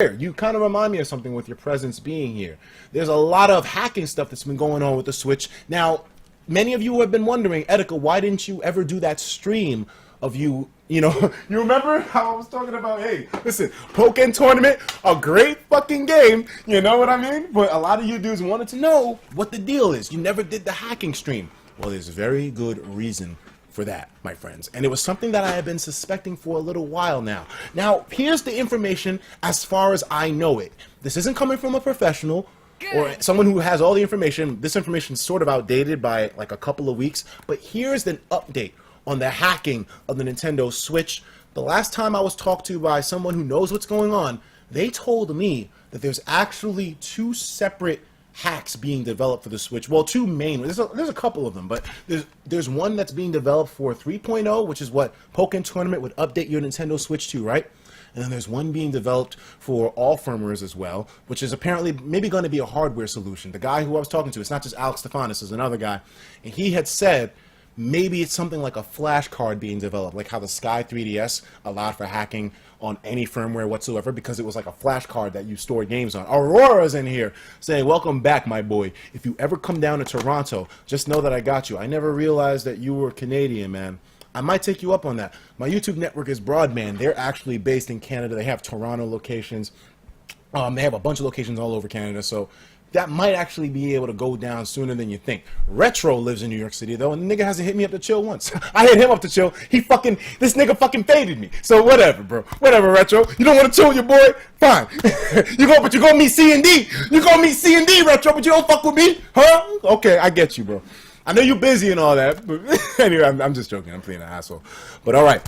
You kind of remind me of something with your presence being here. There's a lot of hacking stuff that's been going on with the Switch. Now, many of you have been wondering, Etika, why didn't you ever do that stream of you, you remember how I was talking about, hey, listen, Pokken Tournament, a great fucking game, you know what I mean? But a lot of you dudes wanted to know what the deal is. You never did the hacking stream. Well, there's a very good reason for that, my friends. And it was something that I have been suspecting for a little while now. Now, here's the information as far as I know it. This isn't coming from a professional or someone who has all the information. This information is sort of outdated by like a couple of weeks, but here's an update on the hacking of the Nintendo Switch. The last time I was talked to by someone who knows what's going on, they told me that there's actually two separate hacks being developed for the Switch. Well, two main. There's a couple of them, but there's one that's being developed for 3.0, which is what Pokken Tournament would update your Nintendo Switch to, right? And then there's one being developed for all firmwares as well, which is apparently maybe going to be a hardware solution. The guy who I was talking to, it's not just Alex Stefanis, it's another guy, and he had said maybe it's something like a flash card being developed, like how the Sky 3DS allowed for hacking on any firmware whatsoever because it was like a flash card that you store games on. Aurora's in here saying, welcome back, my boy. If you ever come down to Toronto, just know that I got you. I never realized that you were Canadian, man. I might take you up on that. My YouTube network is Broadband. They're actually based in Canada. They have Toronto locations. They have a bunch of locations all over Canada, so that might actually be able to go down sooner than you think. Retro lives in New York City, though, and the nigga hasn't hit me up to chill once. I hit him up to chill. This nigga fucking faded me. So whatever, bro. Whatever, Retro. You don't want to chill with your boy? Fine. But you gonna meet C and D. You gonna meet C and D, Retro, but you don't fuck with me? Huh? Okay, I get you, bro. I know you're busy and all that, but anyway, I'm just joking. I'm playing an asshole. But all right.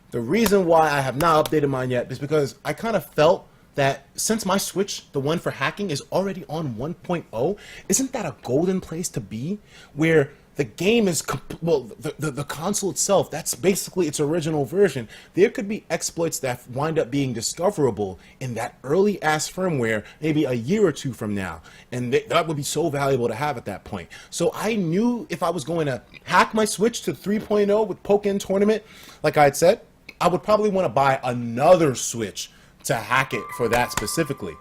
The reason why I have not updated mine yet is because I kind of felt that since my Switch, the one for hacking, is already on 1.0, isn't that a golden place to be? Where the game is, the console itself, that's basically its original version. There could be exploits that wind up being discoverable in that early-ass firmware maybe a year or two from now. And that would be so valuable to have at that point. So I knew if I was going to hack my Switch to 3.0 with Pokken Tournament, like I had said, I would probably want to buy another Switch to hack it for that specifically.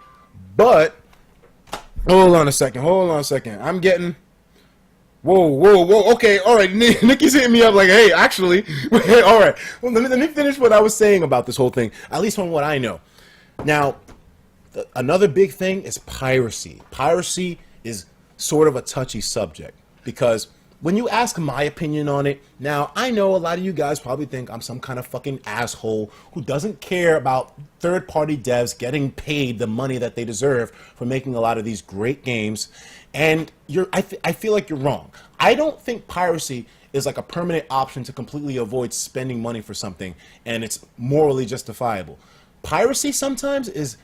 But hold on a second. I'm getting whoa. Okay, all right. Nikki's hitting me up like, hey, actually, all right. Well, let me finish what I was saying about this whole thing, at least from what I know. Now, another big thing is piracy. Piracy is sort of a touchy subject because when you ask my opinion on it, now I know a lot of you guys probably think I'm some kind of fucking asshole who doesn't care about third-party devs getting paid the money that they deserve for making a lot of these great games, and I feel like you're wrong. I don't think piracy is like a permanent option to completely avoid spending money for something, and it's morally justifiable. Piracy sometimes is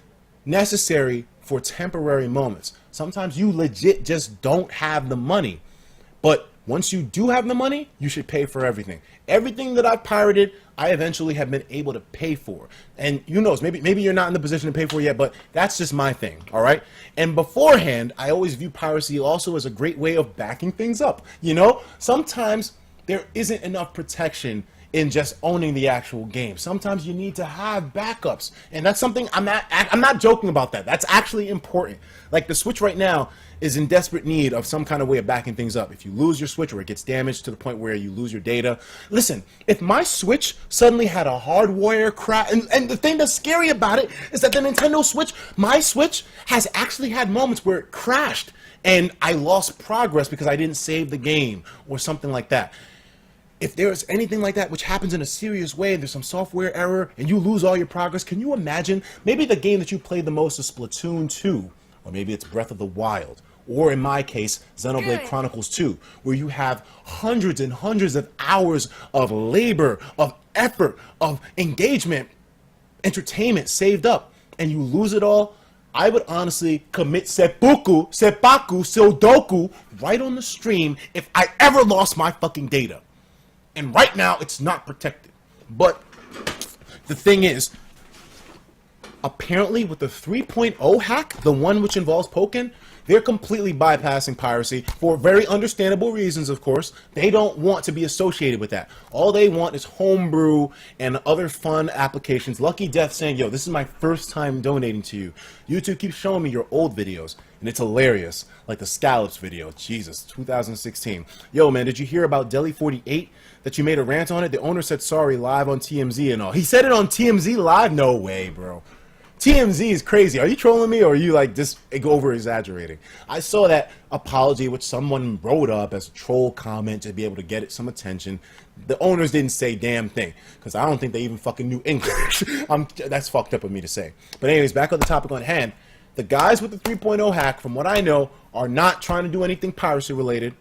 necessary for temporary moments. Sometimes you legit just don't have the money, but once you do have the money, you should pay for everything. Everything that I've pirated, I eventually have been able to pay for. And who knows, maybe you're not in the position to pay for it yet, but that's just my thing, all right? And beforehand, I always view piracy also as a great way of backing things up. Sometimes there isn't enough protection in just owning the actual game. Sometimes you need to have backups. And that's something I'm not joking about that. That's actually important. Like the Switch right now is in desperate need of some kind of way of backing things up. If you lose your Switch or it gets damaged to the point where you lose your data. Listen, if my Switch suddenly had a hardware crash, and the thing that's scary about it is that the Nintendo Switch, my Switch has actually had moments where it crashed and I lost progress because I didn't save the game or something like that. If there's anything like that which happens in a serious way, there's some software error and you lose all your progress, can you imagine? Maybe the game that you played the most is Splatoon 2, or maybe it's Breath of the Wild, or in my case, Xenoblade Chronicles 2, where you have hundreds and hundreds of hours of labor, of effort, of engagement, entertainment saved up, and you lose it all. I would honestly commit seppuku, sudoku right on the stream if I ever lost my fucking data. And right now, it's not protected. But the thing is, apparently with the 3.0 hack, the one which involves Pokken, they're completely bypassing piracy for very understandable reasons, of course. They don't want to be associated with that. All they want is Homebrew and other fun applications. Lucky Death saying, yo, this is my first time donating to you. YouTube keeps showing me your old videos, and it's hilarious. Like the Scallops video. Jesus, 2016. Yo, man, did you hear about Deli 48? That you made a rant on it? The owner said sorry live on TMZ and all. He said it on TMZ live? No way, bro. TMZ is crazy. Are you trolling me, or are you like just over exaggerating? I saw that apology which someone wrote up as a troll comment to be able to get it some attention. The owners didn't say damn thing because I don't think they even fucking knew English. That's fucked up of me to say. But anyways, back on the topic on hand. The guys with the 3.0 hack, from what I know, are not trying to do anything piracy related,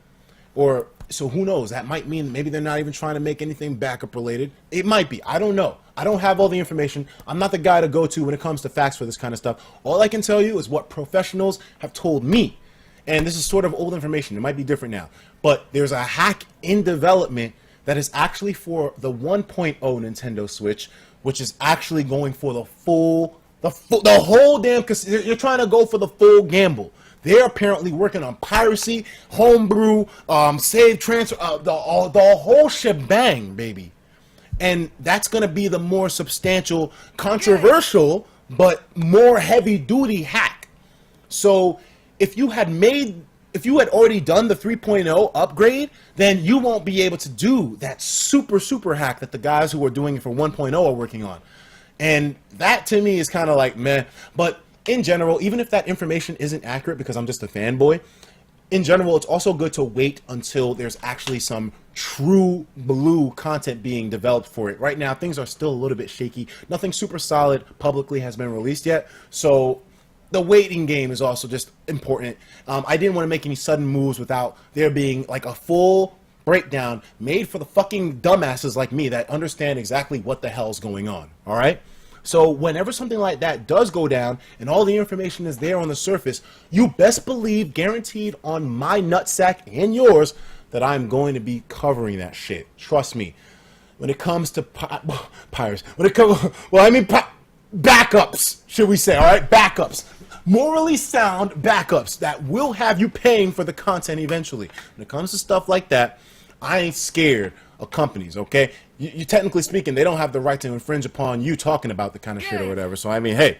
or so who knows? That might mean maybe they're not even trying to make anything backup related. It might be. I don't know. I don't have all the information. I'm not the guy to go to when it comes to facts for this kind of stuff. All I can tell you is what professionals have told me. And this is sort of old information. It might be different now. But there's a hack in development that is actually for the 1.0 Nintendo Switch, which is actually going for the whole damn, because you're trying to go for the full gamble. They're apparently working on piracy, homebrew, save transfer, the whole shebang, baby. And that's going to be the more substantial, controversial, but more heavy-duty hack. So if you had already done the 3.0 upgrade, then you won't be able to do that super hack that the guys who are doing it for 1.0 are working on. And that to me is kind of like meh. But in general, even if that information isn't accurate because I'm just a fanboy, in general, it's also good to wait until there's actually some true blue content being developed for it. Right now, things are still a little bit shaky. Nothing super solid publicly has been released yet. So the waiting game is also just important. I didn't want to make any sudden moves without there being like a full breakdown made for the fucking dumbasses like me that understand exactly what the hell's going on. All right? So whenever something like that does go down and all the information is there on the surface, you best believe, guaranteed on my nutsack and yours, that I'm going to be covering that shit. Trust me. When it comes to pirates, backups, should we say, all right? Backups. Morally sound backups that will have you paying for the content eventually. When it comes to stuff like that, I ain't scared of companies, okay? You technically speaking, they don't have the right to infringe upon you talking about the kind of shit or whatever. So, I mean, hey.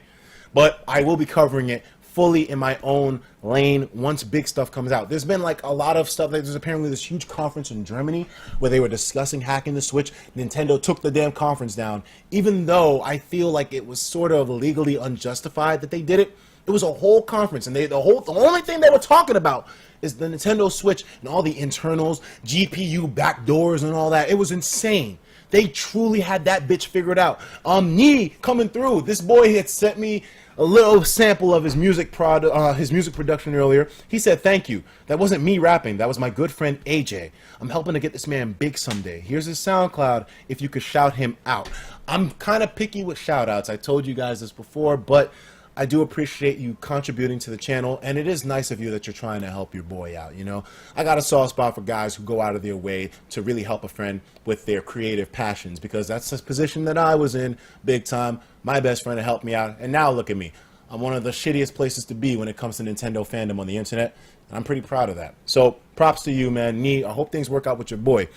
But I will be covering it fully in my own lane once big stuff comes out. There's been like a lot of stuff. Like, there's apparently this huge conference in Germany where they were discussing hacking the Switch. Nintendo took the damn conference down, even though I feel like it was sort of legally unjustified that they did it. It was a whole conference, and the only thing they were talking about is the Nintendo Switch and all the internals, GPU backdoors and all that. It was insane. They truly had that bitch figured out. Knee coming through. This boy had sent me a little sample of his music production earlier. He said, thank you. That wasn't me rapping. That was my good friend AJ. I'm helping to get this man big someday. Here's his SoundCloud if you could shout him out. I'm kind of picky with shout outs. I told you guys this before, but I do appreciate you contributing to the channel, and it is nice of you that you're trying to help your boy out, you know? I got a soft spot for guys who go out of their way to really help a friend with their creative passions, because that's the position that I was in big time. My best friend helped me out, and now look at me. I'm one of the shittiest places to be when it comes to Nintendo fandom on the internet, and I'm pretty proud of that. So, props to you, man. Nee, I hope things work out with your boy.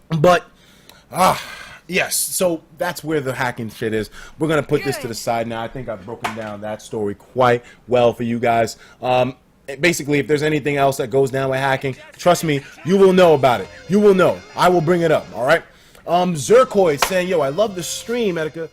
But, yes, so that's where the hacking shit is. We're going to put this to the side now. I think I've broken down that story quite well for you guys. Basically, if there's anything else that goes down with hacking, trust me, you will know about it. You will know. I will bring it up, all right? Zerkoid saying, yo, I love the stream, Etika.